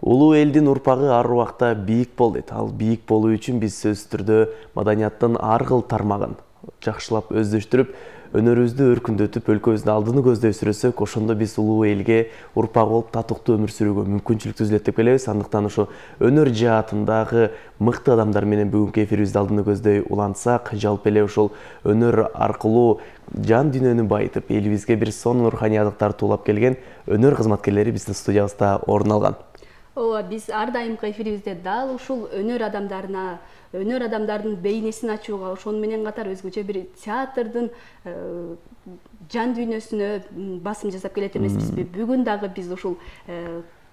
Улуу элдин урпагы ар убакта бийик бол дейт. Ал бийик болуу үчүн биз сөзсүз түрдө маданияттын ар кыл тармагын жакшылап өздөштүрүп, өнөрүбүздү өркүндөтүп, өлкөбүздүн алдыны көздөй сүрөсөк, ошондо биз улуу элге урпак болуп татыктуу өмүр сүрүүгө мүмкүнчүлүк түзүлөт деп келебиз. Андыктан ошо өнөр жаатындагы мыкты адамдар менен бүгүнкү эфирибизди алдыны көздөй улантсак, жалпы эле ошол өнөр аркылуу жан дүйнөнү байытып, элибизге бир сонун руханиялыктарды туулап келген өнөр кызматкерлери биздин студиябызда орун алган. Ооба, биз ар дайымкы эфирибизде дал ушул өнөр адамдардын бейнесин ачууга, ошону менен катар өзгөчө бир театрдын жан дүйнөсүнө басым жасап келет эмеспизби? Бүгүн дагы биз ушул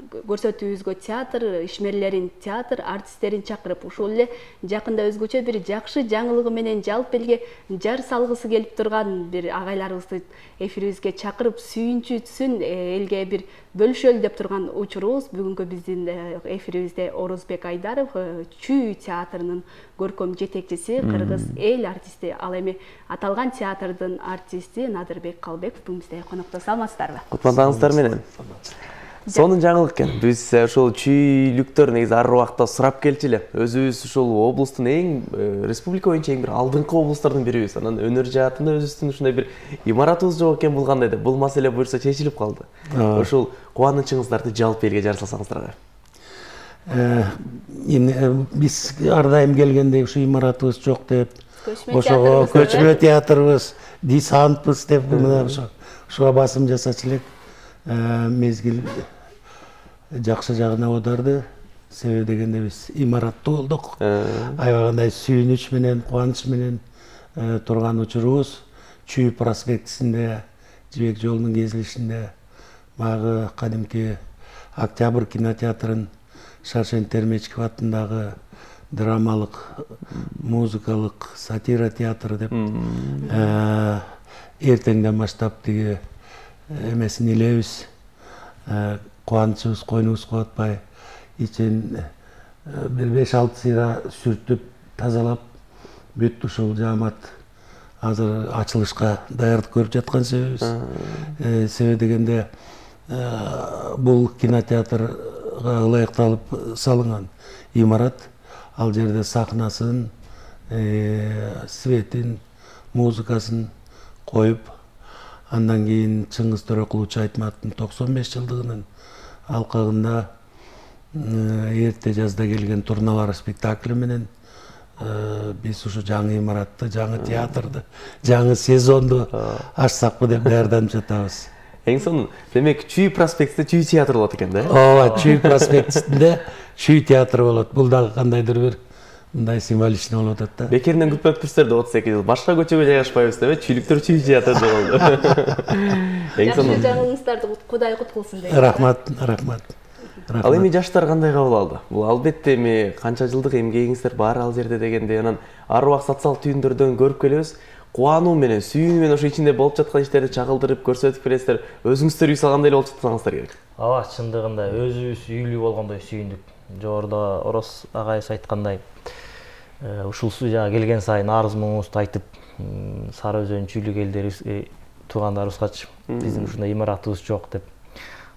көрсөтүүбүзгө театр ишмерлерин, театр артисттерин чакырып, ушул эле жакында өзгөчө бир жакшы жаңылыгы менен жалпы элге жар салгысы келип турган бир агайларыбызды эфирибизге чакырып, сүйүнчүсүн элге бир бөлүшөлү деп турган учурубуз. Бүгүнкү биздин эфирибизде Орозбек Айдаров, Чүй театрынын көркөм жетекчиси, кыргыз эл артисти, ал эми аталган театрдын артисти Надырбек Калбеков бүгүн бизде конокто. Саламатсыздарбы? Кутмандыгыңыздар менен. Сонун жаңылык экен. Биз ошол чүйлүктөр негизи ар убакта сурап келчү эле. Өзүбүз ушул облустун республика боюнча эң бир алдыңкы облустардын бирибиз. Анан өнөр жаатында өзүбүздүн ушундай бир имаратыбыз жок экен булгандай деп. Бул маселе буюрса чечилип калды. Ошол кубанычыңыздарды жалпы элге жар салсаңыздарга. Биз ар дайым келгенде ушу имаратыбыз жок деп, ошого көчмө театрыбыз, десантбыз деп ушуга басым жасачу элек. Мезгил жакшы жагына одарды. Себеби дегенде биз имараттуу болдук. Аябагандай сүйүнүч менен, кубаныч менен турган учурубуз. Чүй проспектисинде, Жибек жолунун кесилишинде багы кадимки Октябрь кинотеатрын Шаршен Термечков атындагы драмалык, музыкалык, сатира театры деп эртеңден баштап тиги эмесин илебиз, кубанычыбыз койнубузга батпай, ичин бир 5-6 сыйра сүртүп, тазалап, бүт ушул жаамат азыр ачылышка даярдык көрүп жаткан себебибиз. Себеби дегенде бул кинотеатрга ылайыкталып салынган имарат, ал жерде сахнасын, светин, музыкасын коюп, андан кийин Чыңгыз Төрөкулович Айтматовдун 95 жылдыгынын алкагында эрте жазда келген турналар спектакли менен биз ушу жаңы имаратты, жаңы театрды, жаңы сезонду ачсакпы деп даярданып жатабыз. Эң сонун. Демек, Чүй проспектисинде Чүй театры болот экен да? Ооба, Чүй проспектисинде Чүй театры болот. Бул дагы кандайдыр бир мындай символичный болуп атат да. Бекеринен күтпөп турсуздар да 32 жыл. Башка көчөгө жайгашпайбыз деп, чүйлүктөр Чүй театрында болду. Эң сонун. Жакшы жаңылыктарды Кудай куткулсун дейт. Рахмат. Ал эми жаштар кандай кабыл алды? Бул албетте эми канча жылдык эмгегиңиздер бар ал жерде дегенде, анан ар убак социал түйүндөрдөн көрүп келебиз. Кубануу менен, сүйүүнү менен ошо ичинде болуп жаткан иштерди чагылдырып көрсөтүп бересиздер. Өзүңүздөр үй салгандай эле болуп жатсаңыздар керек. Ооба, чындыгында өзүбүз үйлүү болгондой сүйүндүк. Жогоруда Ороз агайыбыз айткандай, ушул студияга келген сайын арыз муңубузду айтып, Сары Өзөн чүйлүк элдерибизге, туугандарыбызгачы биздин ушундай имаратыбыз жок деп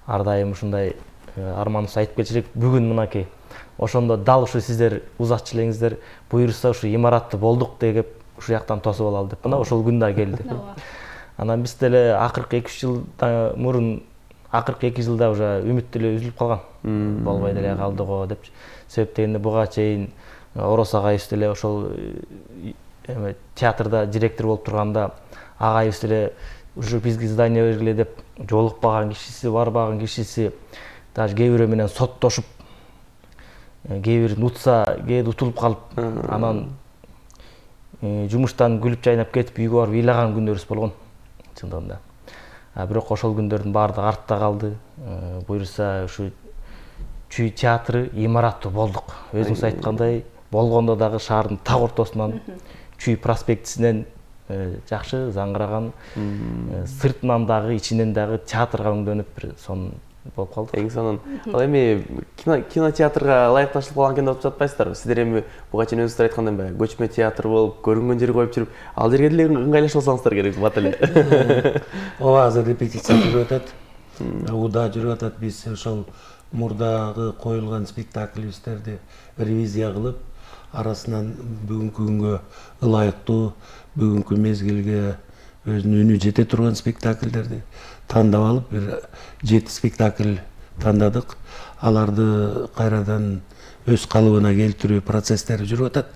ар дайым ушундай арманыбызды айтып келчүлүк. Бүгүн мынакей ошондо дал ушу сиздер узатчу элеңиздер, буюрса ушу имаратты болдук деп ушул жактан тосуп алалы деп. Мына ошол күн да келди. Анан биз деле акыркы 2 жылдан мурун, акыркы 2 жылда уже үмүт деле үзүлүп калган. Болбой деле калды го деп. Себеп дегенде буга чейин Ороз агайыбыз деле ошол театрда директор болуп турганда агайыбыз деле уже бизге здание бергиле деп жолукпаган кишиси, барбаган кишиси, даже кээ бирөө менен соттошуп, кээ бирин утса, кээде утулуп калып, анан жумуштан күлүп жайнап кетип үйгө барып ыйлаган күндөрүбүз болгон чындыгында. Бирок ошол күндөрдүн баардыгы артта калды. Буюрса ушу Чүй театры имараттуу болдук. Өзүңүз айткандай, болгондо дагы шаардын так ортосунан Чүй проспектисинен жакшы заңгыраган, сыртынан дагы, ичинен дагы театрга өңдөнүп бир сонун болуп калды. Эң сонун. Ал эми кинотеатрга ылайыкташылып калган экен деп жатпайсыздарбы? Сиздер эми буга чейин өзүңүздөр айткандай көчмө театр болуп, көрүнгөн жер коюп жүрүп, ал жерге деле ыңгайлашып алсаңыздар керек бат эле. Ооба, азыр репетиция жүрүп атат. Уда жүрүп атат. Биз ошол мурдагы коюлган спектаклибиздерди ревизия кылып, арасынан бүгүнкү күнгө ылайыктуу, бүгүнкү мезгилге өзүнүн үнү жете турган спектакльдерди тандап алып, бир 7 спектакль тандадык. Аларды кайрадан өз калыбына келтирүү процесстери жүрүп атат.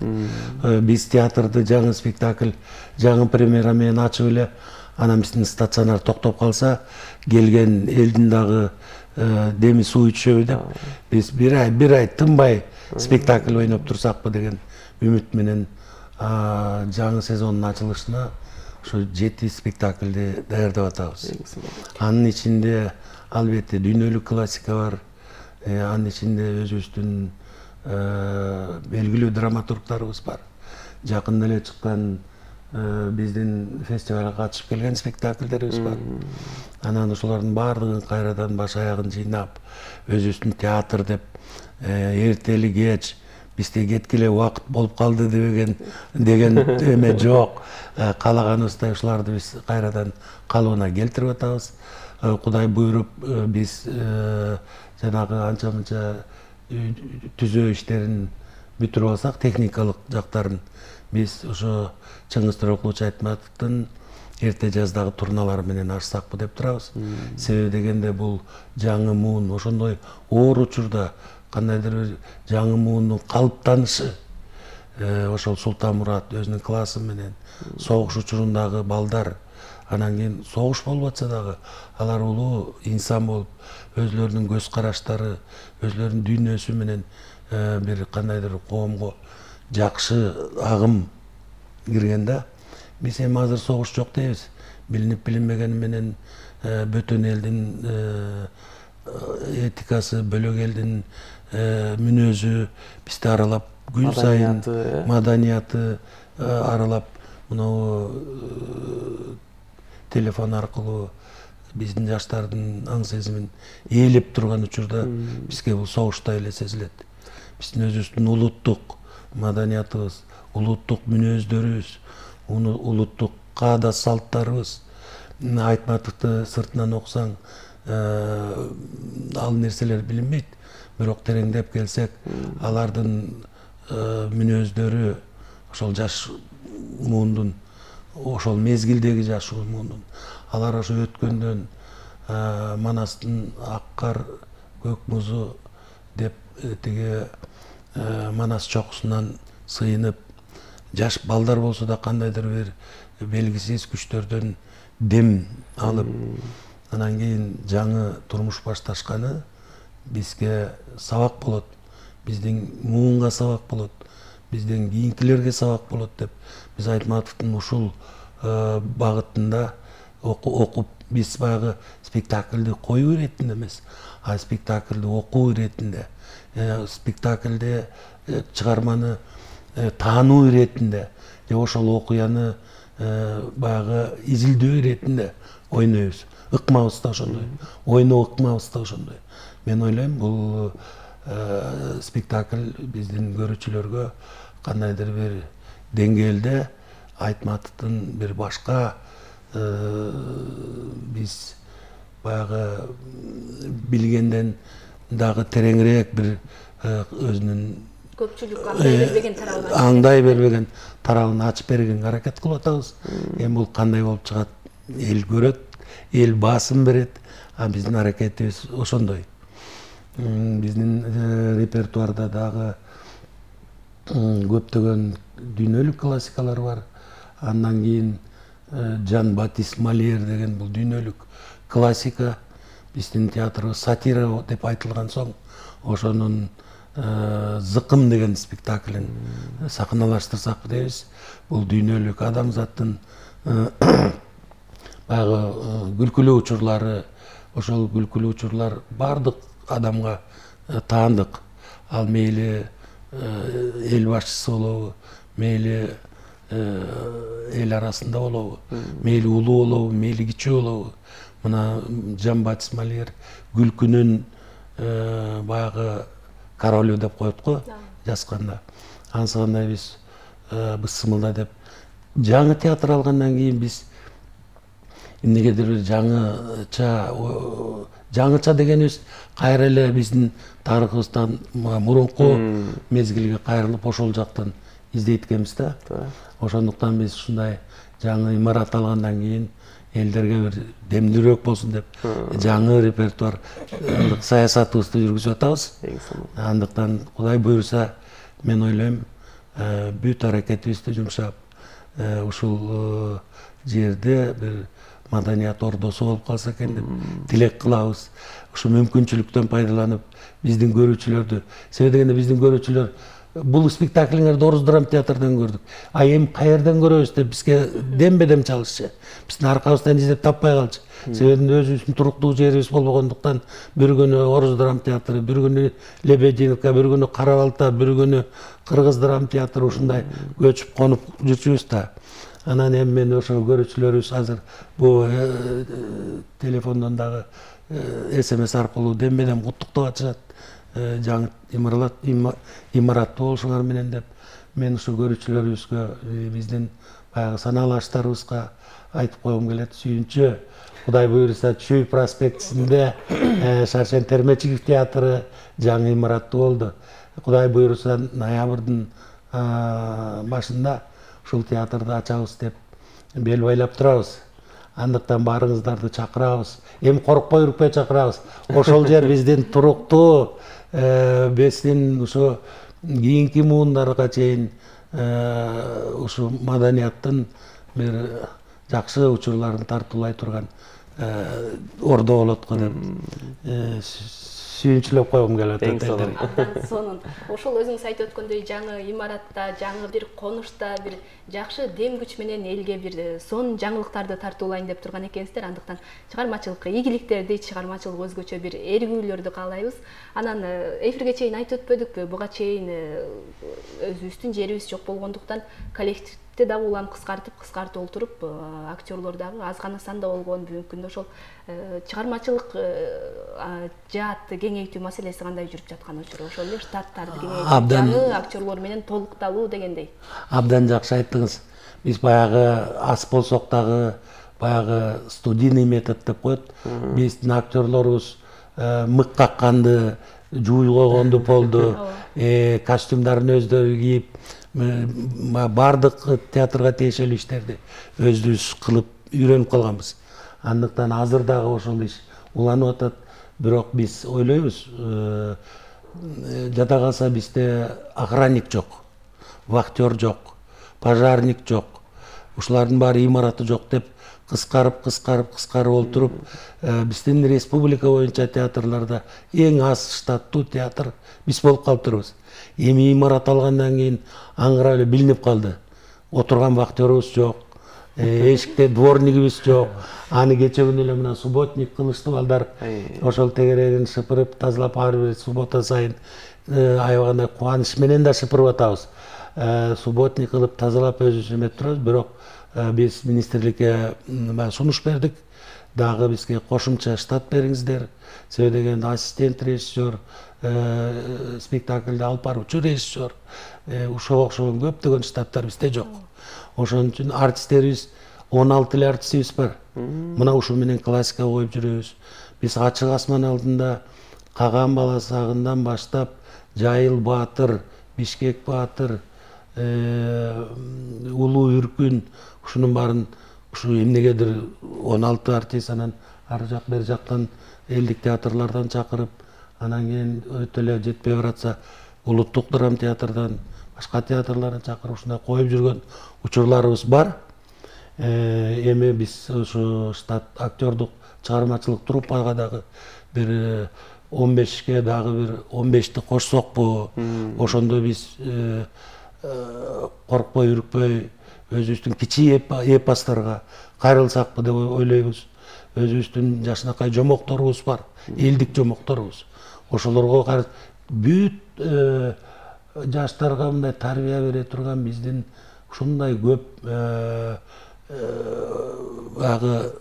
Биз театрды жаңы спектакль, жаңы премьера менен ачып эле, анан биздин стационар токтоп калса, келген элдин дагы деми суу ичөбү деп, биз бир ай тынбай спектакль ойноп турсакпы деген үмүт менен жаңы сезондун ачылышына ошо 7 спектакльди даярдап атабыз. Анын ичинде албетте дүйнөлүк классика бар. Анын ичинде өзүбүздүн белгилүү драматургдарыбыз бар. Жакында эле чыккан биздин фестивалга катышып келген спектакльдерибиз бар. Анан ошолордун баардыгын кайрадан баш аягын жыйнап, өзүбүздүн театр деп эртели кеч бизде кеткиле убакыт болуп калды деген эме жок. Каалаганыбыздай ушуларды биз кайрадан калыбына келтирип атабыз. Кудай буйруп, биз жанагы анча-мынча түзөө иштерин бүтүрүп алсак, техникалык жактарын биз ошо Чыңгыз Төрөкулович Айтматовдун эрте жаздагы турналары менен ачсакпы деп турабыз. Себеби дегенде бул жаңы муун ошондой оор учурда кандайдыр бир жаңы муундун калыптанышы, ошол Султанмурат өзүнүн классы менен согуш учурундагы балдар, анан кийин согуш болуп атса дагы алар улуу инсан болуп, өзлөрүнүн көз караштары, өзлөрүнүн дүйнөсү менен бир кандайдыр коомго жакшы агым киргенде, биз эми азыр согуш жок дейбиз. Билинип билинбегени менен бөтөн элдин этикасы, бөлөк элдин мүнөзү бизди аралап, күн сайын маданияты аралап, мынау телефон аркылуу биздин жаштардын аң сезимин ээлеп турган учурда бизге бул согуштай эле сезилет. Биздин өзүбүздүн улуттук маданиятыбыз, улуттук мүнөздөрүбүз, улуттук каада салттарыбыз, Айтматовду сыртынан окусаң ал нерселер билинбейт. Бирок тереңдеп келсек, алардын мүнөздөрү ошол жаш муундун, ошол мезгилдеги жаш муундун, алар ошо өткөндөн Манастын ак кар, көк музу деп тиги Манас чокусунан сыйынып, жаш балдар болсо да кандайдыр бир белгисиз күчтөрдөн дем алып, анан кийин жаңы турмуш башташканы бизге сабак болот, биздин муунга сабак болот, биздин кийинкилерге сабак болот деп биз Айтматовдун ушул багытында окуп, биз баягы спектакльди коюу иретинде эмес, а спектакльди окуу иретинде, спектакльде чыгарманы таануу иретинде, же ошол окуяны баягы изилдөө иретинде ойнойбуз. Ыкмабыз да ошондой, ойноо ыкмабыз да ошондой. Мен ойлойм, бул спектакль биздин көрүүчүлөргө кандайдыр бир деңгээлде Айтматовдун бир башка биз баягы билгенден дагы тереңирээк бир өзүнүн көпчүлүк аңдай бербеген тарабын ачып бергенге аракет кылып атабыз. Эми бул кандай болуп чыгат, эл көрөт, эл басым берет, а биздин аракетибиз ошондой. Биздин репертуарда дагы көптөгөн дүйнөлүк классикалар бар. Андан кийин Жан Батист Малиер деген бул дүйнөлүк классика. Биздин театрыбыз сатира деп айтылган соң, ошонун Зыкым деген спектаклин сахналаштырсак дейбиз. Бул дүйнөлүк адамзаттын баягы күлкүлүү учурлары, ошол күлкүлүү учурлар бардык адамга таандык. Ал мейли эл башчысы болобу, мейли эл арасында болобу, мейли улуу болобу, мейли кичүү болобу. Мына Жан Батист Малиер күлкүнүн баягы королу деп коет го жазганда. Ансыгандай биз бысымылда деп жаңы театр алгандан кийин биз эмнегедир бир жаңыча жаңыча дегенибиз кайра эле биздин тарыхыбыздан мурунку мезгилге кайрылып ошол жактан издейт экенбиз да. Ошондуктан биз ушундай жаңы имарат алгандан кийин элдерге бир демдүүрөөк болсун деп жаңы репертуар саясатыбызды жүргүзүп атабыз. Андыктан Кудай буйруса мен ойлойм бүт аракетибизди жумшап ушул жерде бир маданият ордосу болуп калса экен деп тилек кылабыз. Ушу мүмкүнчүлүктөн пайдаланып биздин көрүүчүлөрдү, себеби дегенде биздин көрүүчүлөр бул спектаклиңерди Орус драма театрдан көрдүк. А эми каерден көрөбүз деп бизге дембедем чалышчы. Биздин аркабыздан издеп таппай калчу. Себеби өзүбүздүн туруктуу жерибиз болбогондуктан бир күнү Орус драма театры, бир күнү Лебединовка, бир күнү Кара Балта, бир күнү Кыргыз драма театры ушундай көчүп конуп жүрчүбүз да. Анан эми мен ошо көрүүчүлөрүбүз азыр бул телефондон дагы СМС аркылуу дембедем куттуктап атышат. Жаңы имараттуу болушуңар менен деп мен ушу көрүүчүлөрүбүзгө биздин баягы санаалаштарыбызга айтып койгум келет. Сүйүнчү Кудай буйруса Чүй проспектисинде Шаршен Термечигов театры жаңы имараттуу болду. Кудай буйруса ноябрдын башында ушул театрды ачабыз деп бел байлап турабыз. Андыктан баарыңыздарды чакырабыз. Эми коркпой үркпөй чакырабыз. Ошол жер биздин туруктуу биздин ушу кийинки муундарга чейин ушу маданияттын бир жакшы учурларын тартуулай турган ордо болот го деп сүйүнчүлөп койгум келет. Сонун ошол өзүңүз айтып өткөндөй жаңы имаратта, жаңы бир конушта бир жакшы дем күч менен элге бир сонун жаңылыктарды тартуулайын деп турган экенсиздер. Андыктан чыгармачылыкка ийгиликтерди, чыгармачылык өзгөчө бир ээргүүлөрдү каалайбыз. Анан эфирге чейин айтып өтпөдүкпү, буга чейин өзүбүздүн жерибиз жок болгондуктан коллективди дагы улам кыскартып олтуруп, актерлор дагы аз гана санда болгон. Бүгүнкү күндө ошол чыгармачылык жаатты кеңейтүү маселеси кандай жүрүп жаткан учуру, ошол эле штаттарды кеңейтүү, жаңы актерлор менен толукталуу дегендей. Абдан жакшы айттыңыз. Биз баягы ас болсок дагы баягы студийный метод деп коет. Биздин актерлорубуз мык какканды, жууй койгонду болду, костюмдарын өздөрү кийип, бардык театрга тиешелүү иштерди өзүбүз кылып үйрөнүп калганбыз. Андыктан азыр дагы ошол иш уланып атат. Бирок биз ойлойбуз, жада калса бизде охранник жок, вахтер жок, пожарник жок, ушулардын баары имараты жок деп кыскарып олтуруп, биздин республика боюнча театрларда эң аз штаттуу театр биз болуп калыптырбыз. Эми имарат алгандан кийин аңгыра эле билинип калды. Отурган вахтерыбыз жок, эшикте дворнигибиз жок. Аны кече күнү эле мына субботник кылышты балдар. Ошол тегерегин шыпырып, тазалап ар бир суббота сайын аябагандай кубаныч менен да шыпырып атабыз. Субботник кылып тазалап өзүбүз эметип турабыз. Бирок биз министрликке сунуш бердик. Дагы бизге кошумча штат бериңиздер. Себеби дегенде ассистент режиссер, спектакльди алып баруучу режиссер, ушуга окшогон көптөгөн штаттар бизде жок. Ошон үчүн артисттерибиз 16 эле артистибиз бар. Мына ушу менен классика коюп жүрөбүз. Биз ачык асман алдында Каган баласагынан баштап Жайыл Баатыр, Бишкек Баатыр, Улуу Үркүн, ушунун баарын ушу эмнегедир 16 артист анан ар жак бери жактан элдик театрлардан чакырып, анан кийин өтө эле жетпей баратса улуттук драма театрдан, башка театрлардан чакырып ушундай коюп жүргөн учурларыбыз бар. Эми биз ушу штат актердук чыгармачылык труппага дагы бир 15ке дагы бир 15ти кошсокпу, ошондо биз коркпой үркпөй өзүбүздүн кичи эпосторго кайрылсакпы деп ойлойбуз. Өзүбүздүн жашынакай жомокторубуз бар, элдик жомокторубуз. Ошолорго бүт жаштарга мындай тарбия бере турган биздин ушундай көп агы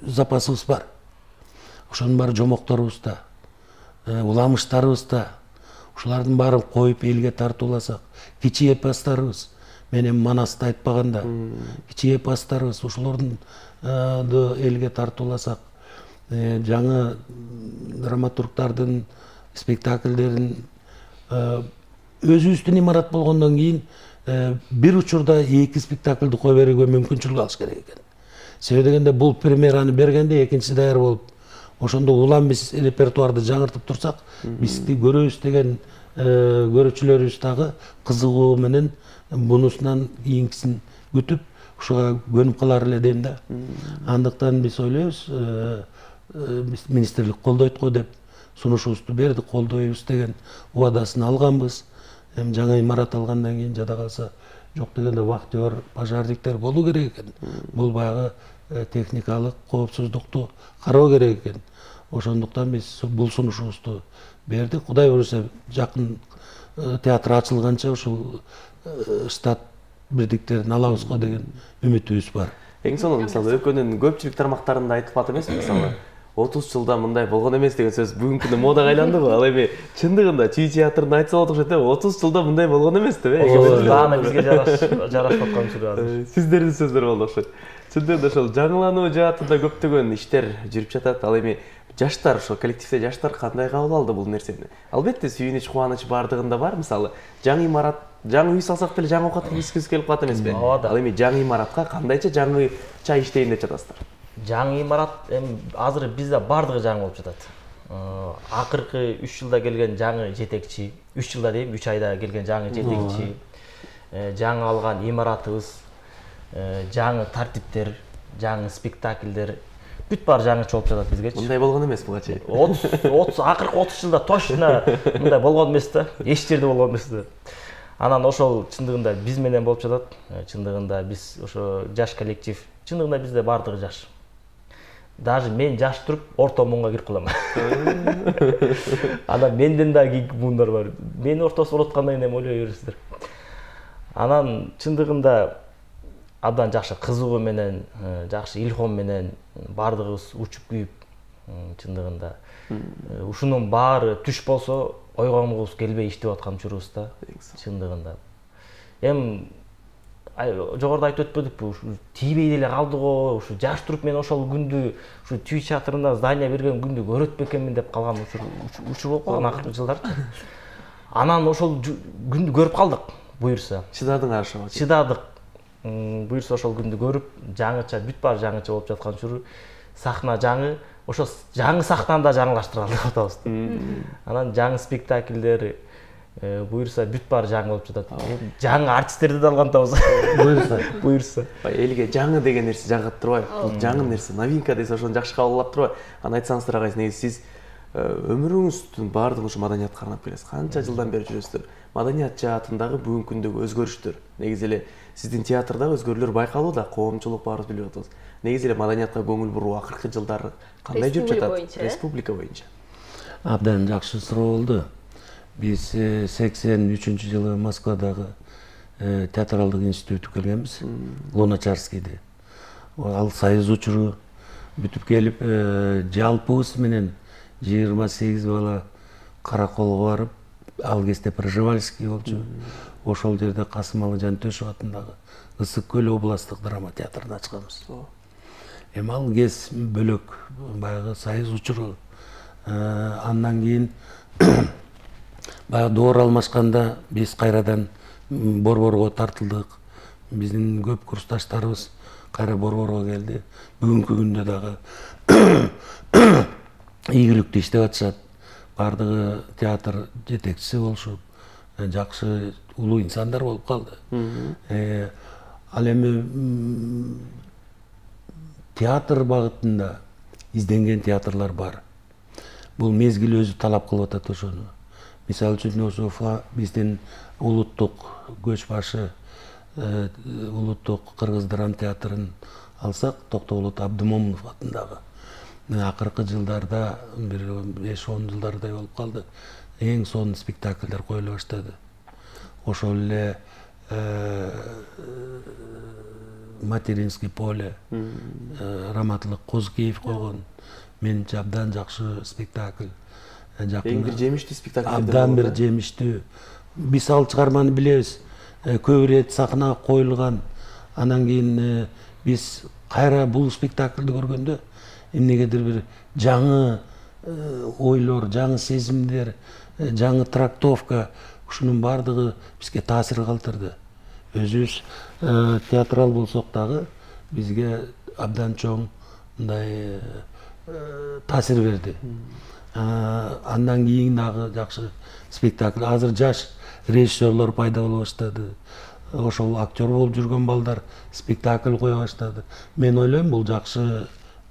запасыбыз бар. Ошонун баары жомокторубузда, уламыштарыбызда. Ушулардын баарын коюп элге тартууласак, кичи эпостарыбыз менен Манасты айтпаганда, кичи эпостарыбыз ушулорду элге тартууласак, жаңы драматургтардын спектакльдерин өзүбүздүн имарат болгондон кийин бир учурда 2 спектакльди кое берүүгө мүмкүнчүлүк алыш керек экен. Себеби дегенде бул премьераны бергенде экинчиси даяр болуп, ошондо улам биз репертуарды жаңыртып турсак, бизди көрөбүз деген көрүүчүлөрүбүз дагы кызыгуу менен бунусунан кийинкисин күтүп, ушуга көнүп калар эле дейм да. Андыктан биз ойлойбуз, министрлик колдойт го деп сунушубузду бердик, колдойбуз деген убадасын алганбыз. Эми жаңа имарат алгандан кийин жада калса жок дегенде вахтер, пожарниктер болуу керек экен. Бул баягы техникалык коопсуздукту кароо керек экен. Ошондуктан биз бул сунушубузду бердик. Кудай буюрса жакын театр ачылганча ушул штат бирдиктерин алабыз го деген үмүтүбүз бар. Эң сонун мисалы өлкөнүн көпчүлүк тармактарында айтып калат эмеспи, мисалы 30 жылда мындай болгон эмес деген сөз бүгүнкү күндө модага айландыбы? Ал эми чындыгында Чүй театрын айтса болот окшойт, 30 жылда мындай болгон эмес деп. Даана бизге жарашып аткан сүрө азыр. Сиздердин сөздөр болду окшойт. Чындыгында ошол жаңылануу жаатында көптөгөн иштер жүрүп жатат. Ал эми жаштар, ошо коллективде жаштар кандай кабыл алды бул нерсени? Албетте сүйүнүч, кубаныч бардыгында бар. Мисалы, жаңы имарат, жаңы үй салсак деле жаңы оокат кийгизгибиз келип калат эмеспи? Ал эми жаңы имаратка кандайча жаңыча иштейин деп жатасыздар? Жаңы имарат эми азыр бизде бардыгы жаңы болуп жатат. Акыркы 3 жылда келген жаңы жетекчи, 3 жылда дейм, 3 айда келген жаңы жетекчи, жаңы алган имаратыбыз, жаңы тартиптер, жаңы спектакльдер, бүт бар жаңыча болуп жатат бизгечи. Мындай болгон эмес буга чейин. 30 акыркы 30 жылда точно мындай болгон эмес да, эч жерде болгон эмес да. Анан ошол чындыгында биз менен болуп жатат. Чындыгында биз ошо жаш коллектив, чындыгында бизде бардыгы жаш. Даже мен жаш туруп орто муңга кирип калам. Анан менден да кийинки муундар бар. Мени ортосу болуп аткандан кийин эми ойлой бересиздер. Анан чындыгында абдан жакшы кызыгуу менен, жакшы илхом менен бардыгыбыз учуп күйүп, чындыгында ушунун баары түш болсо ойгонгубуз келбей иштеп аткан учурубуз да, чындыгында. Эми жогоруда айтып өтпөдүкпү, ушу тийбей деле калды го, ушу жаш туруп мен ошол күндү, ушу Чүй театрында здание берген күндү көрөт бекенмин деп калган учур болуп калган акыркы жылдарчы. Анан ошол күндү көрүп калдык, буюрса. Чыдадың ошого. Чыдадык. Буюрса ошол күндү көрүп, жаңыча, бүт бар жаңыча болуп жаткан учуру, сахна жаңы, ошо жаңы сахнаны да жаңылаштыралы деп атабыз. Анан жаңы спектакльдер, буюрса бүт бар жаңы болуп жатат. Жаңы артисттерди да алган атабыз. Буюрса. Элге жаңы деген нерсе жагат турбайбы? Бул жаңы нерсе, новинка десе ошону жакшы кабыл алып турбайбы? Анан айтсаңыздар агайсыз, негизи сиз өмүрүңүздүн баардыгын ушу маданиятка арнап келесиз. Канча жылдан бери жүрөсүздөр? Маданият жаатындагы бүгүнкү күндөгү өзгөрүштөр. Негизи эле сиздин театрдагы өзгөрүүлөр байкалууда, коомчулук баарыбыз билип атабыз. Негизи эле маданиятка көңүл буруу акыркы жылдары кандай жүрүп жатат? Республика боюнча. Абдан жакшы суроо болду. Биз 83-жылы Москвадагы театралдык институту келгенбиз, Луначарскийде. Ал союз учуру бүтүп келип, жалпыбыз менен 28 бала Караколго барып, ал кезде Пржевальский болчу. Ошол жерде Касымалы Жантөшев атындагы Ысык көл областтык драма театрын ачканбыз. Эми ал кез бөлөк, баягы союз учуру. Андан кийин баягы доор алмашканда биз кайрадан Борборго тартылдык. Биздин көп курсташтарыбыз кайра Борборго келди. Бүгүнкү күндө дагы ийгиликтүү иштеп атышат. Бардыгы театр жетекчиси болушуп, жакшы улуу инсандар болуп калды. Ал эми театр багытында изденген театрлар бар. Бул мезгил өзү талап кылып атат ошону. Мисалы үчүн ошо биздин улуттук көч башы, улуттук кыргыз драма театрын алсак, Токтогулут Абдымомунов атындагы акыркы жылдарда, бир 5-10 жылдардай болуп калды, эң сонун спектакльдер коюла баштады. Ошол эле Материнский поле, Раматлык Козукеев койгон, менимче абдан жакшы спектакль. Эң бир жемиштүү спектакль. Абдан бир жемиштүү. Биз ал чыгарманы билебиз. Көп ирет сахнага коюлган. Анан кийин биз кайра бул спектакльди көргөндө эмнегедир бир жаңы ойлор, жаңы сезимдер, жаңы трактовка, ушунун баардыгы бизге таасир калтырды. Өзүбүз театрал болсок дагы бизге абдан чоң мындай таасир берди. Андан кийин дагы жакшы спектакль. Азыр жаш режиссерлор пайда боло баштады. Ошол актер болуп жүргөн балдар спектакль кое баштады. Мен ойлойм, бул жакшы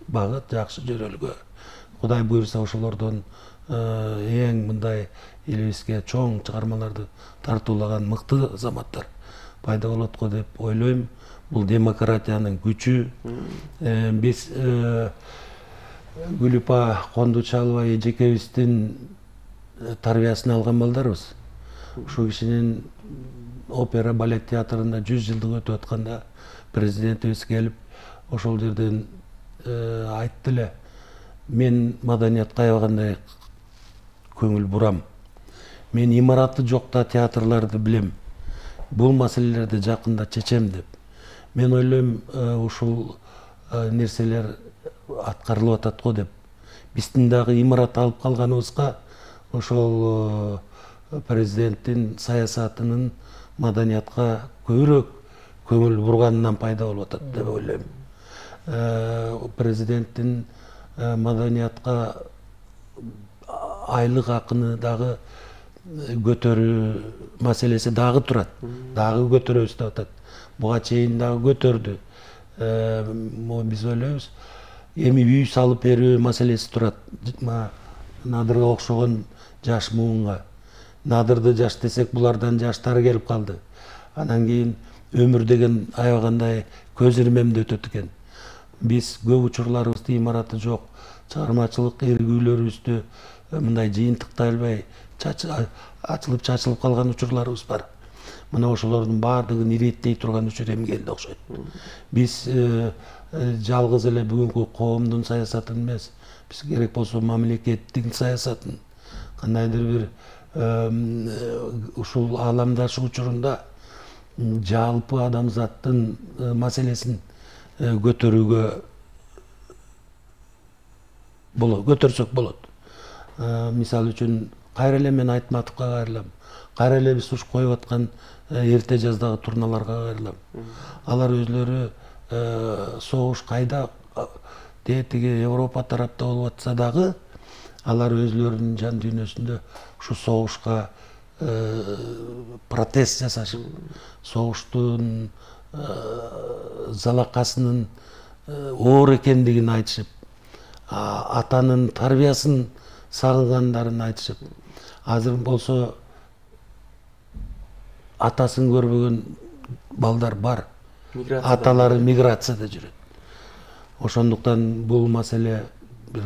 багыт, жакшы жөнөлгө. Кудай буйрса ошолордон эң мындай элибизге чоң чыгармаларды тартуулаган мыкты азаматтар пайда болот го деп ойлойм. Бул демократиянын күчү. Биз Гүлүпа Кондучалова эжекебиздин тарбиясын алган балдарбыз. Ушул кишинин опера балет театрында 100 жылдык өтүп атканда президентибиз келип ошол жерден айтты эле, мен маданиятка аябагандай көңүл бурам. Мен имараты жокта театрларды билем. Бул маселелерди жакында чечем деп. Мен ойлойм, ушул нерселер аткарылып атат го деп. Биздин дагы имарат алып калганыбызга ошол президенттин саясатынын маданиятка көбүрөөк көңүл бурганынан пайда болуп атат деп ойлойм. Президенттин маданиятка айлык акыны дагы көтөрүү маселеси дагы турат. Дагы көтөрөбүз деп атат. Буга чейин дагы көтөрдү. Биз ойлойбуз, эми үй салып берүү маселеси турат. Надырга окшогон жаш муунга. Надырды жаш десек, булардан жаштары келип калды. Анан кийин өмүр деген аябагандай көз ирмемде өтөт экен. Биз көп учурларыбызды имараты жок, чыгармачылык эргүүлөрүбүздү мындай жыйынтыктай албай ачылып калган учурларыбыз бар. Мына ошолордун баардыгын иреттей турган учур эми келди окшойт. Биз жалгыз эле бүгүнкү коомдун саясатын эмес, биз керек болсо мамлекеттин саясатын, кандайдыр бир ушул ааламдашы учурунда жалпы адамзаттын маселесин көтөрүүгө болот, көтөрсөк болот. Мисалы үчүн, кайра эле мен Айтматовго кайрылам. Кайра эле биз уш коюп аткан эрте жаздагы турналарга кайрылам. Алар өзлөрү согуш кайда тиги Европа тарапта болуп атса дагы, алар өзлөрүнүн жан дүйнөсүндө ушу согушка протест жасашып, согуштун залакасынын оор экендигин айтышып, атанын тарбиясын сагынгандарын айтышып, азыр болсо атасын көрбөгөн балдар бар. Аталары миграцияда жүрөт. Ошондуктан бул маселе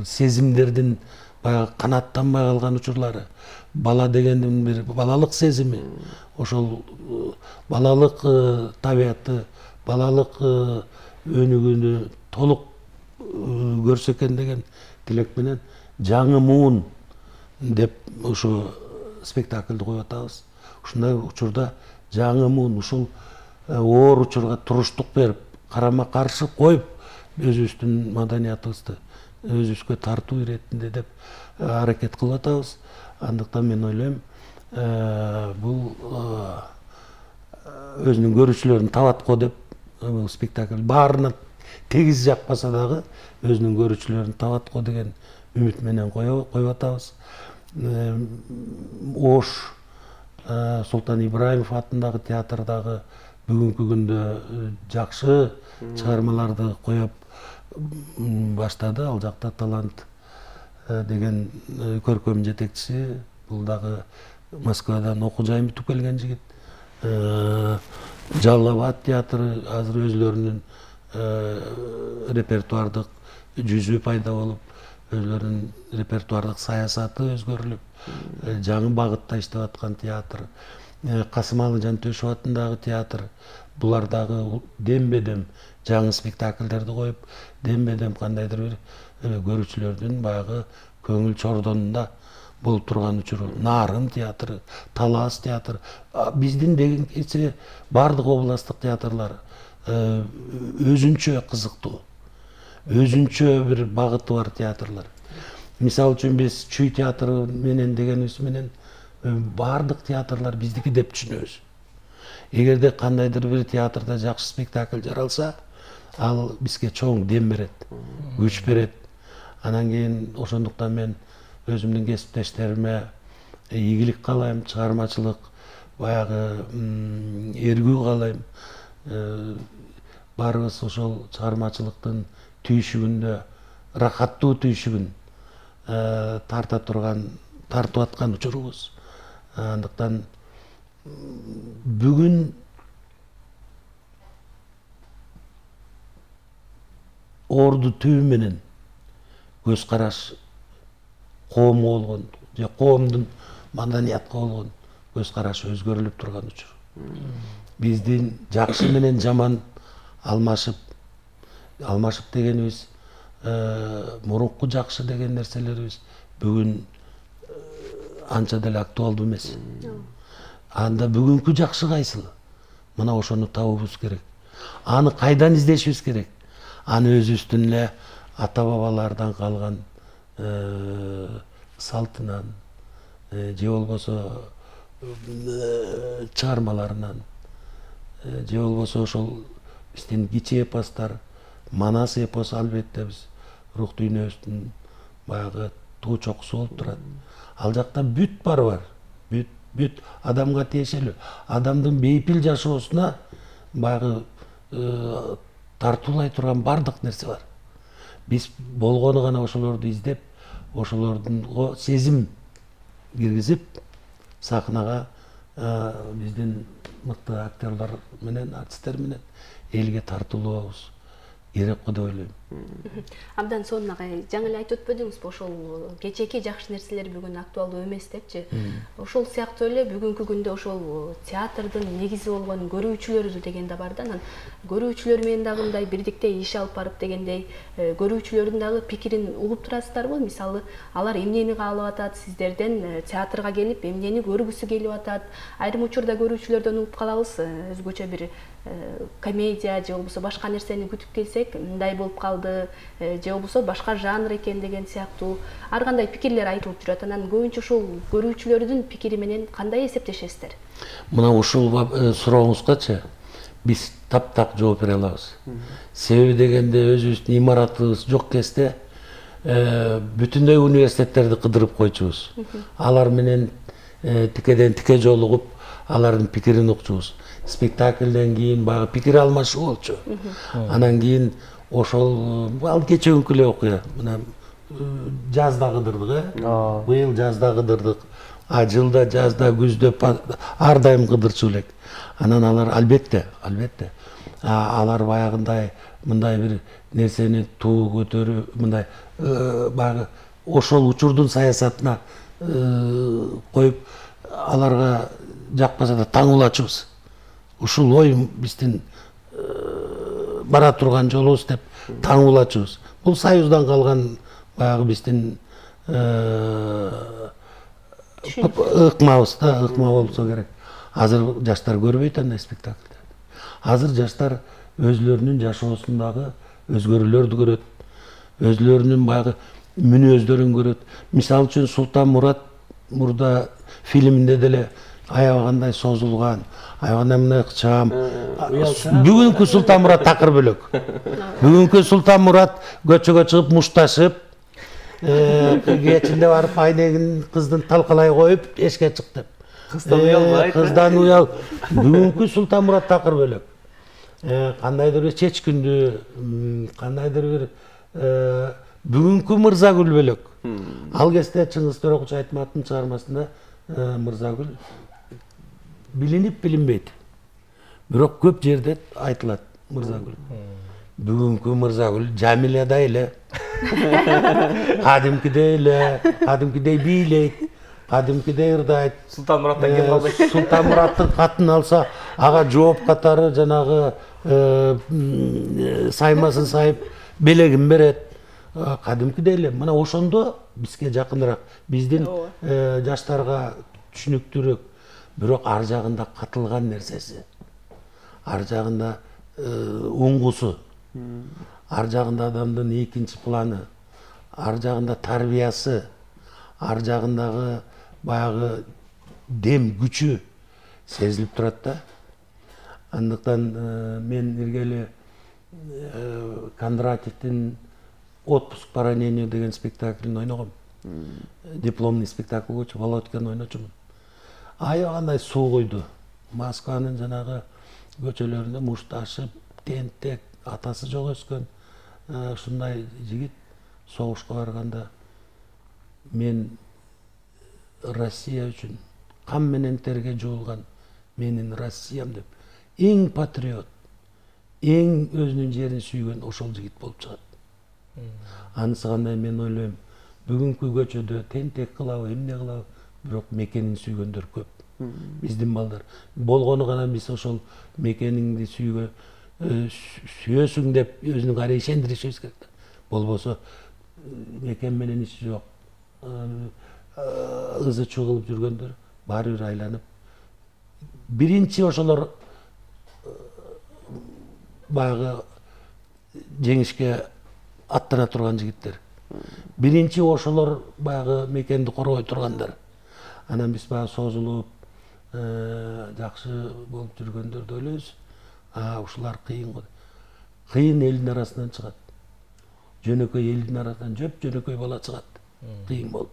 сезимдердин баягы канаттанбай калган учурлары, бала дегендин бир балалык сезими, ошол балалык табияты, балалык өнүгүүнү толук көрсө экен деген тилек менен жаңы муун деп ушу спектакльди коюп атабыз. Ушундай учурда жаңы муун ушул оор учурга туруштук берип, карама каршы коюп, өзүбүздүн маданиятыбызды өзүбүзгө тартуу иретинде деп аракет кылып атабыз. Андыктан мен ойлойм, бул өзүнүн көрүүчүлөрүн табат го деп, бул спектакль баарына тегиз жакпаса дагы өзүнүн көрүүчүлөрүн табат го деген үмүт менен коюп атабыз. Ош Султан Ибраимов атындагы театрдагы бүгүнкү күндө жакшы чыгармаларды коюп баштады. Ал жакта Талант деген көркөм жетекчиси, бул дагы Москвадан окуу жайын бүтүп келген жигит. Жалал Абад театры азыр өзлөрүнүн репертуардык жүзү пайда болуп, өзлөрүнүн репертуардык саясаты өзгөрүлүп, жаңы багытта иштеп аткан театр. Касымалы Жантөшев атындагы театр, булар дагы дембедем жаңы спектакльдерди коюп, дембедем кандайдыр бир көрүүчүлөрдүн баягы көңүл чордонунда болуп турган учуру. Нарын театры, Талас театры, биздин дегенче бардык областтык театрлар өзүнчө кызыктуу, өзүнчө бир багыты бар театрлар. Мисалы үчүн биз Чүй театры менен дегенибиз менен бардык театрлар биздики деп түшүнөбүз. Эгерде кандайдыр бир театрда жакшы спектакль жаралса, ал бизге чоң дем берет, күч берет. Анан кийин ошондуктан мен өзүмдүн кесиптештериме ийгилик каалайм, чыгармачылык баягы эргүү каалайм. Баарыбыз ошол чыгармачылыктын түйшүгүндө рахаттуу түйшүгүн тартып аткан учурубуз. Андыктан бүгүн орду түбү менен көз караш коомго болгон же коомдун маданиятка болгон көз карашы өзгөрүлүп турган учур. Биздин жакшы менен жаман алмашып дегенибиз мурунку жакшы деген нерселерибиз бүгүн анча деле актуалдуу эмес. Анда бүгүнкү жакшы кайсыл? Мына ошону табуубуз керек. Аны кайдан издешибиз керек? Аны өзүбүздүн эле ата бабалардан калган салтынан же болбосо чыгармаларынан же болбосо ошол биздин кичи эпостор, Манас эпосу албетте биз рух дүйнөбүздүн баягы туу чокусу болуп турат. Ал жакта бүт бар. Бүт адамга тиешелүү. Адамдын бейпил жашоосуна баягы тартуулай турган бардык нерсе бар. Биз болгону гана ошолорду издеп, ошолордунго сезим киргизип, сахнага биздин мыкты актерлар менен, артисттер менен элге тартуулообуз керек го деп ойлойм. Абдан сонуна жаңы эле айтып өтпөдүңүзбү, ошол кечээки жакшы нерселер бүгүн актуалдуу эмес депчи. Ошол сыяктуу эле бүгүнкү күндө ошол театрдын негизи болгон көрүүчүлөр деген да бар да. Анан көрүүчүлөр менен дагы мындай бирдикте иш алып барып дегендей, көрүүчүлөрдүн дагы пикирин угуп турасыздарбы? Мисалы, алар эмнени каалап атат, сиздерден театрга келип эмнени көргүсү келип атат? Айрым учурда көрүүчүлөрдөн угуп калабыз, өзгөчө бир комедия же болбосо башка нерсени күтүп келсек, мындай болуп калды, же болбосо башка жанр экен деген сыяктуу ар кандай пикирлер айтылып жүрөт. Анан көбүнчө ушул көрүүчүлөрдүн пикири менен кандай эсептешесиздер? Мына ушул сурооңузгачы биз таптак жооп бере алабыз. Себеби дегенде өзүбүздүн имаратыбыз жок кезде бүтүндөй университеттерди кыдырып койчубуз. Алар менен тикеден тике жолугуп, алардын пикирин укчубуз. Спектакльден кийин баягы пикир алмашуу болчу. Анан кийин ошол ал кечеүнкү эле окуя. Мына жазда кыдырдык, быйыл жазда кыдырдык. Жылда, жазда, күздө ар дайым кыдырчу элек. Анан алар албетте, алар баягындай мындай бир нерсени туу көтөрүү, мындай баягы ошол учурдун саясатына коюп, аларга жакпаса да таңуулачубуз. Ушул ой биздин бара турган жолубуз деп таңуулачубуз. Бул союздан калган баягы биздин ыкмабыз да, ыкма болсо керек. Азыр жаштар көрбөйт андай спектакльдерди. Азыр жаштар өзлөрүнүн жашоосундагы өзгөрүүлөрдү көрөт, өзлөрүнүн баягы мүнөздөрүн көрөт. Мисалы үчүн Султан Мурат мурда фильминде деле аябагандай созулган, аябагандай мындай ыкчам. Бүгүнкү Султан Мурат такыр бөлөк. Бүгүнкү Султан Мурат көчөгө чыгып мушташып, кечинде барып айнегин кыздын талкалай коюп эшикке чык деп. Кыздан уялбайт. Кыздан уял. Бүгүнкү Султан Мурат такыр бөлөк. Кандайдыр бир чечкиндүү, кандайдыр бир бүгүнкү Мырзагүл бөлөк. Ал кезде Чыңгыз Төрөкулчу Айтматовдун чыгармасында Мырзагүл билинип билинбейт. Бирок көп жерде айтылат Мырзагүл. Бүгүнкү Мырзагүл Жамилядай эле, кадимкидей эле, кадимкидей бийлейт, кадимкидей ырдайт. Султан Мураттан кем калбайт. Султан Мураттын катын алса, ага жооп катары жанагы саймасын сайып, белегин берет. Кадимкидей эле. Мына ошондо бизге жакыныраак, биздин жаштарга түшүнүктүүрөөк. Бирок ар жагында катылган нерсеси, ар жагында уңгусу, ар жагында адамдын экинчи планы, ар жагында тарбиясы, ар жагындагы баягы дем күчү сезилип турат да. Андыктан мен илгери Кондратьевдин «Отпуск по ранению» деген спектаклин ойногом. Дипломный спектакль болчу, Володьканы ойночумун. Аябагандай суу койду. Москванын жанагы көчөлөрүндө мушташып, тентек, атасы жок өскөн ушундай жигит согушка барганда мен Россия үчүн кан менен терге жуулган менин Россиям деп эң патриот, эң өзүнүн жерин сүйгөн ошол жигит болуп чыгат. Анысы кандай мен ойлойм, бүгүнкү көчөдө тентек кылабы, эмне кылабы, бирок мекенин сүйгөндөр көп. Биздин балдар болгону гана биз ошол мекениңди сүйөсүң деп өзүнүн ары ишендиришибиз керек да. Болбосо мекен менен иши жок, ызы чуу кылып жүргөндөр баары бир айланып. Биринчи ошолор баягы жеңишке аттана турган жигиттер. Биринчи ошолор баягы мекенди коргой тургандар. Анан биз баягы созулуп, жакшы болуп жүргөндөрдү ойлойбуз. Ушулар кыйын го. Кыйын элдин арасынан чыгат. Жөнөкөй элдин арасынан жөп жөнөкөй бала чыгат. Кыйын болуп.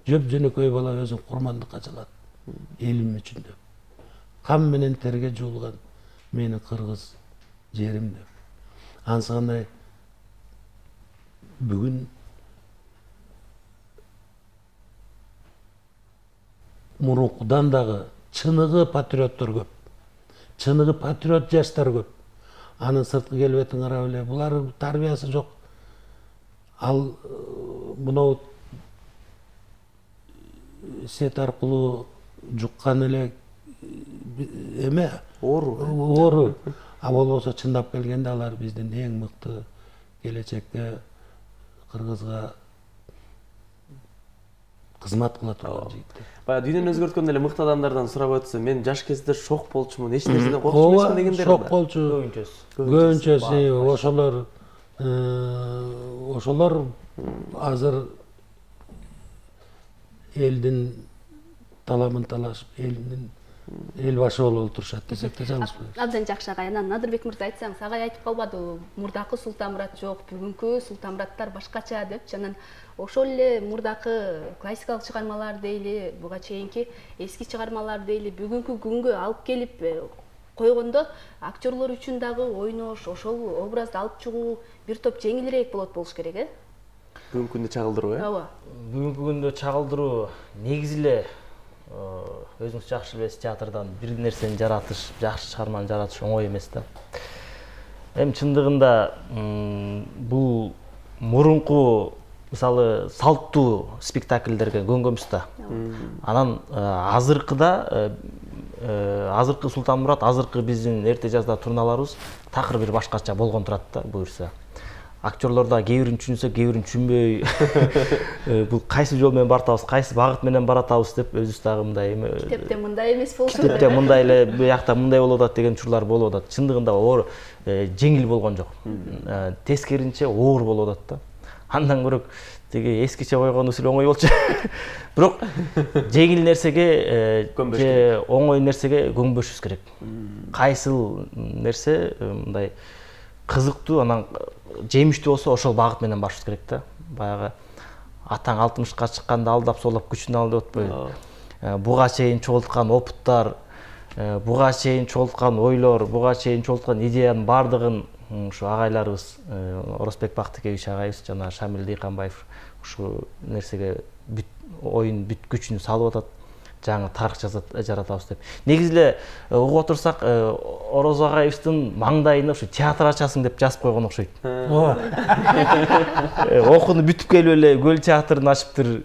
Жөп жөнөкөй бала өзүн курмандыкка чалат. Элим үчүн деп. Кан менен терге жуулган менин кыргыз жерим деп. Анысы кандай бүгүн мурункудан дагы чыныгы патриоттор көп. Чыныгы патриот жаштар көп. Анын сырткы келбетин карап эле, булар тарбиясы жок. Ал мынау сет аркылуу жуккан эле эме оору. Болбосо чындап келгенде алар биздин эң мыкты келечекте Кыргызга кызмат кыла турган жигиттер. Баягы дүйнөнү өзгөрткөн эле мыкты адамдардан сурап өтсөм, мен жаш кезде шок болчумун, эч нерседен коркуп эмесмин дегендер. Шок болчу. Көбүнчөсү ошолор азыр элдин таламын талашып, эл башы болуп отурушат десек да жалгызбыз. Абдан жакшы агай. Анан Надырбек мырза айтсаңыз, агай айтып калбадыбы, мурдакы Султанмурат жок, бүгүнкү Султанмураттар башкача депчи. Анан ошол эле мурдакы классикалык чыгармалар дейли, буга чейинки эски чыгармалар дейли бүгүнкү күнгө алып келип койгондо актерлор үчүн дагы ойнош, ошол образды алып чыгуу бир топ жеңилирээк болот болуш керек, Бүгүнкү күндө чагылдыруу, Ооба. Бүгүнкү күндө чагылдыруу негизи эле өзүңүз жакшы билесиз, театрдан бир нерсени жаратыш, жакшы чыгарманы жаратыш оңой эмес да. Эми чындыгында бул мурунку мисалы салттуу спектакльдерге көнгөнбүз да. Анан азыркы Султанмурат, азыркы биздин эрте жазда турналарыбыз такыр бир башкача болгон турат да буюрса. Актерлор да кээ бирин түшүнсө, кээ бирин түшүнбөй, бул кайсы жол менен баратабыз, кайсы багыт менен баратабыз деп өзүбүз дагы мындай эме Китепте мындай эмес болчу. Китепте мындай эле, буякта мындай болуп атат деген учурлар болуп атат. Чындыгында оор жеңил болгон жок. Тескеринче оор болуп атат да. Андан көрөк тиги эскиче койгонубуз эле оңой болчу. Бирок жеңил нерсеге же оңой нерсеге көңбөшүбүз керек. Кайсыл нерсе мындай кызыктуу, анан жемиштүү болсо ошол багыт менен барышыбыз керек да. Баягы атаң 60-ка чыкканда алдап соолап күчүн ал деп атпайбы. Буга чейин чогулткан опыттар, буга чейин чогулткан ойлор, буга чейин чогулткан идеянын бардыгын ушу агайларыбыз, Орозбек Бактыкевич агайыбыз жана Шамил Дыйканбаев ушу нерсеге бүт оюн бүт күчүн салып атат. Жаңы тарых жаратабыз деп. Негизи эле угуп отурсак, Ороз агайыбыздын маңдайына ушу театр ачасың деп жазып койгон окшойт. Окууну бүтүп келип эле Көл театрын ачыптыр.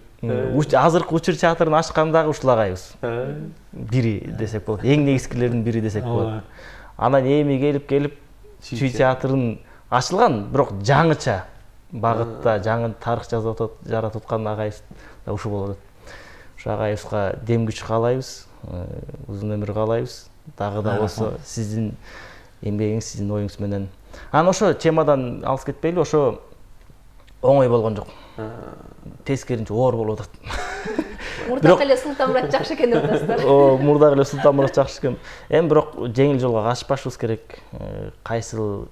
Азыркы Учур театрын ачкандагы ушул агайыбыз. Бири десек болот. Эң негизгилердин бири десек болот. Анан эми келип Чүй театрын ачылган, бирок жаңыча багытта жаңы тарых жаратып аткан агайыбыз да ушу болот. Ушу агайыбызга дем күч каалайбыз, узун өмүр каалайбыз. Дагы да болсо сиздин эмгегиңиз, сиздин оюңуз менен Анан ошо темадан алыс кетпейли, ошо оңой болгон жок. Тескеринче оор болуп атат. Мурдак эле Султанмурат жакшы экен деп атасыздар. Мурдак эле Султанмурат жакшы экен. Эми бирок жеңил жолго качпашыбыз керек. Кайсыл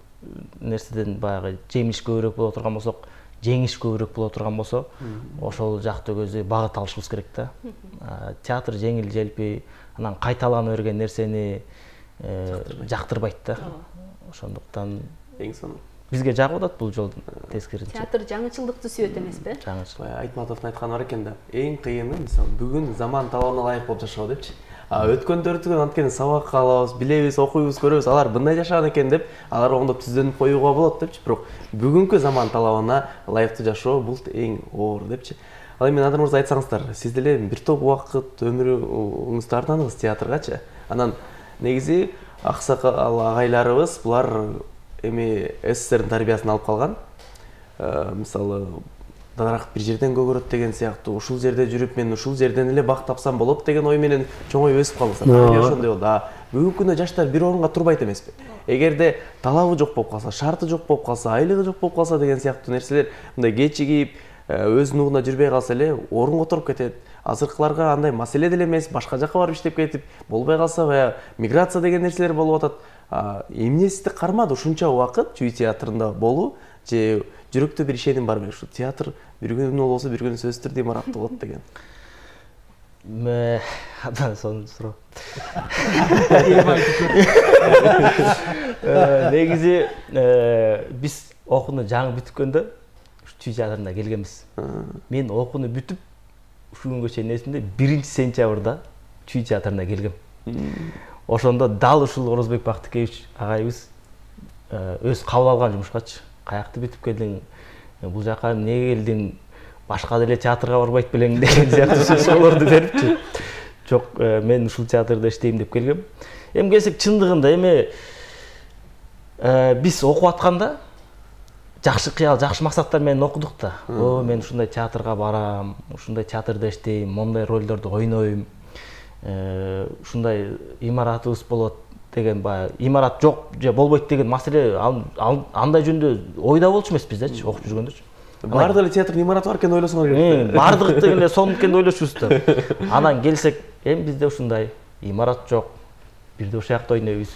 нерседен баягы жемиш көбүрөөк боло турган болсок, жеңиш көбүрөөк боло турган болсо, ошол жакты көздөй багыт алышыбыз керек да. Театр жеңил желпи, анан кайталана берген нерсени жактырбайт да. Ошондуктан эң сонун бизге жагып атат бул жолдун тескеринче. Театр жаңычылдыкты сүйөт эмеспи? Жаңычылык. Айтматовдун айтканы бар экен да. Эң кыйыны мисалы бүгүн заман талабына ылайык болуп жашоо депчи. Өткөндөрдү анткени сабак алабыз, билебиз, окуйбуз, көрөбүз, алар мындай жашаган экен деп, алар оңдоп түздөнүп коюуга болот депчи. Бирок бүгүнкү заман талабына ылайыктуу жашоо бул эң оор депчи. Ал эми Надар мырза айтсаңыздар, сиз деле бир топ убакыт өмүрүңүздү ардаңыз театргачы. Анан негизи аксакал агайларыбыз булар эми СССРдин тарбиясын алып калган. Мисалы дарак бир жерден көгөрөт деген сыяктуу, ушул жерде жүрүп мен ушул жерден эле бак тапсам болот деген ой менен чоңой өсүп калдыңыздар. Тарбия ошондой болду. Бүгүнкү күндө жаштар бир орунга турбайт эмеспи? Эгерде талабы жок болуп калса, шарты жок болуп калса, айлыгы жок болуп калса деген сыяктуу нерселер мындай кечигип, өз нугуна жүрбөй калса эле орунга отуруп кетет. Азыркыларга андай маселе деле эмес, башка жакка барып иштеп кетип, болбой калса баягы миграция деген нерселер болуп атат. Эмне сизди кармады ушунча убакыт Чүй театрында болуу же жүрөктө бир ишеним бар беле? Ушу театр бир күнү болсо бир күнү сөзсүз түрдө имаратты болот деген. Абдан сонун суроо. Негизи биз окууну жаңы бүткөндө Чүй театрына келгенбиз. Мен окууну бүтүп ушул күнгө чейин эсимде 1-сентябрда Чүй театрына келгем. Ошондо дал ушул Орозбек Бактыкевич агайыбыз өз кабыл алган жумушкачы. Каякты бүтүп келдиң, бул жака эмне келдиң, башка деле театрга барбайт белең деген сыяктуу суроолорду берипчи. Жок, мен ушул театрда иштейм деп келгем. Эми келсек чындыгында эми биз окуп атканда жакшы кыял, жакшы максаттар менен окудук да. Мен ушундай театрга барам, ушундай театрда иштейм, мондай ролдорду ойнойм. Ушундай имаратыбыз болот деген баягы имарат жок же болбойт деген маселе андай жөнүндө ойда болчу эмеспиз дечи, окуп жүргөндөрчү. Баардык эле театрдын имараты бар экен ойлосоңор керек. Баардык деле сонун экен деп ойлошубуз да. Анан келсек, эми бизде ушундай имарат жок. Бирде ошол жакта ойнойбуз.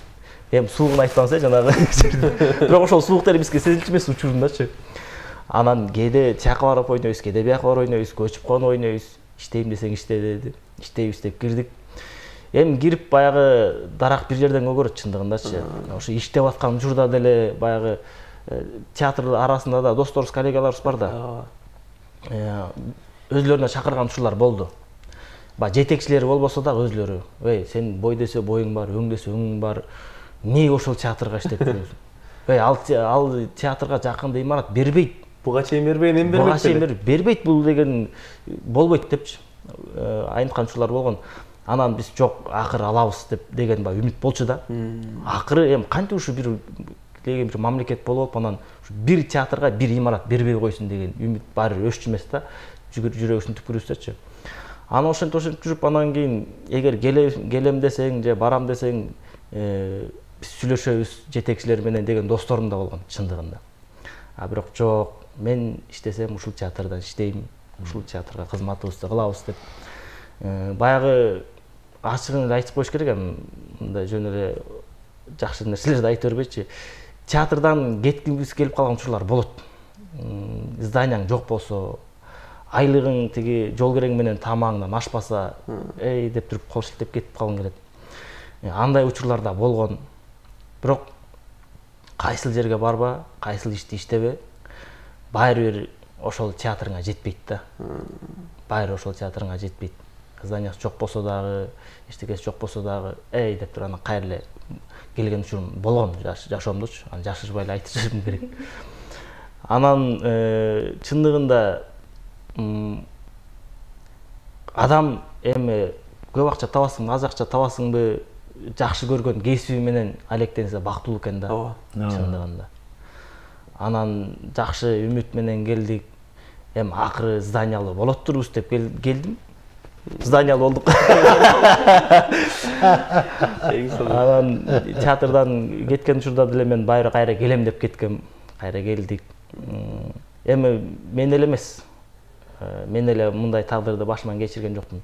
Эми суугун айтпаңыз, жанагы. Бирок ошол сууктар бизге сезилчү эмес учурундачы. Анан кээде тияка барып ойнойбуз, кээде бияка барып ойнойбуз, көчүп конуп ойнойбуз. Иштейм десең иште деди. Иштейбиз деп кирдик. Эми кирип баягы дарак бир жерден көгөрөт чындыгындачы. Ошо иштеп аткан учурда деле баягы театр арасында да досторубуз, коллегаларыбыз бар да. Өзлөрүнө чакырган учурлар болду. Жетекчилери болбосо да өзлөрү, "Эй, сен бой десе боюң бар, өң десе өңүң бар. Эмне ошол театрга иштеп жүрөсүң? Эй, ал театрга жакында имарат бербейт. Буга чейин бербеген, эми бербейт. Буга чейин бербейт бул деген болбойт" депчи. Айткан учурлар болгон. Анан биз жок, акыры алабыз деген үмүт болчу да. Акыры эми кантип ушу бир мамлекет болуп, анан бир театрга бир имарат бербей койсун деген үмүт баары өччү эмес да. Жүрөгүбүздүн түпкүрүбүздөчү. Анан ошентип жүрүп, анан кийин эгер келем десең же барам десең, биз сүйлөшөбүз жетекчилер менен деген досторум да болгон чындыгында. Бирок жок, мен иштесем ушул театрда иштейм, ушул театрга кызматыбызды кылабыз деп. Баягы ачыгын эле айтып коюш керек, мындай жөн эле жакшы нерселерди айта бербейчи. Театрдан кеткибиз келип калган учурлар болот. Зданияң жок болсо, айлыгың тиги жол керең менен тамагыңдан ашпаса, эй деп туруп кол шилтеп кетип калгың келет. Андай учурлар да болгон. Бирок кайсыл жерге барба, кайсыл ишти иштебе, баары бир ошол театрыңа жетпейт да. Баары ошол театрыңа жетпейт. Зданиясы жок болсо дагы, эчтекеси жок болсо дагы, эй деп туруп анан кайра эле келген учурум болгон жашоомдочу. Анан жашырбай эле айтып жүрүшүм керек. Анан чындыгында адам эми көп акча табасыңбы, аз акча табасыңбы, жакшы көргөн кесиби менен алектенсе бактылуу экен да. Чындыгында. Анан жакшы үмүт менен келдик. Эми акыры зданиялы болот турбуз деп келдим. здание болдук. Анан театрдан кеткен учурда деле мен байра кайра келем деп кеткем. Кайра келдик. Эми мен эле эмес. Мен эле мындай тагдырды башыман кечирген жокмун.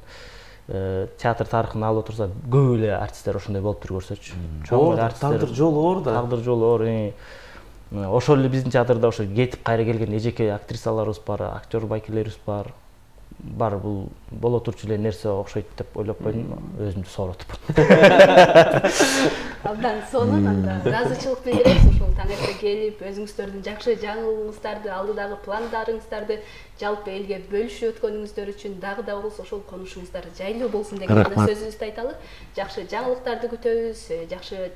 Театр тарыхын алып отурса, көп эле артисттер ошондой болуп туруп көрсөчү. Чоң тагдыр жолу оор да. Тагдыр жолу оор. Ошол эле биздин театрда ошо кетип кайра келген эжеке актрисаларыбыз бар, актер байкелерибиз бар. Бул боло турчу эле нерсе окшойт деп ойлоп койдум, өзүмдү сооротуп. Абдан сонун, анда ыраазычылык билдиребиз ушул таң эрте келип, өзүңүздөрдүн жакшы жаңылыгыңыздарды, алдыдагы пландарыңыздарды жалпы элге бөлүшүп өткөнүңүздөр үчүн дагы да болсо ошол конушуңуздар жайлуу болсун деген сөзүбүздү айталы. Жакшы жаңылыктарды күтөбүз, жакшы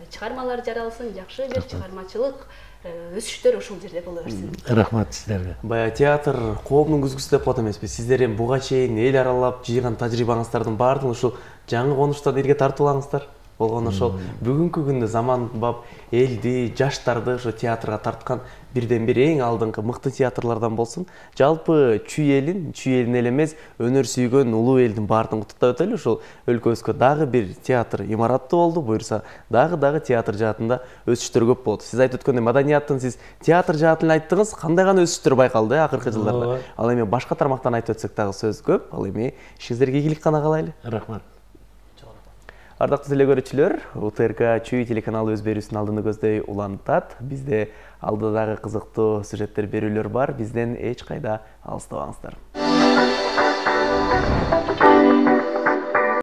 чыгармалар жаралсын, жакшы бир чыгармачылык өсүштөр ошол жерде боло берсин. Рахмат сиздерге. Баягы театр коомдун күзгүсү деп коет эмеспи? Сиздер эми буга чейин эл аралап жыйган тажрыйбаңыздардын баардыгын ушул жаңы конуштан элге тартуулаңыздар. Болгону ошол бүгүнкү күндө заманбап элди, жаштарды ошо театрга тарткан бирден бир эң алдыңкы мыкты театрлардан болсун. Жалпы Чүй элин эле эмес, өнөр сүйгөн улуу элдин баардыгын куттуктап өтөлү. Ошол өлкөбүзгө дагы бир театр имараты болду, буюрса дагы театр жаатында өсүштөр көп болду. Сиз айтып өткөндөй маданияттын сиз театр жаатын айттыңыз, кандай гана өсүштөр байкалды акыркы жылдарда. Ал эми башка тармактан айтып өтсөк дагы сөз көп. Ал эми ишиңиздерге ийгилик гана каалайлы. Рахмат. Ардактуу телекөрүүчүлөр, УТРК Чүй телеканалы өз берүүсүн алдыны көздөй улантат. Бизде алдыдагы кызыктуу сюжеттер берүүлөр бар. Бизден эч кайда алыстабаңыздар.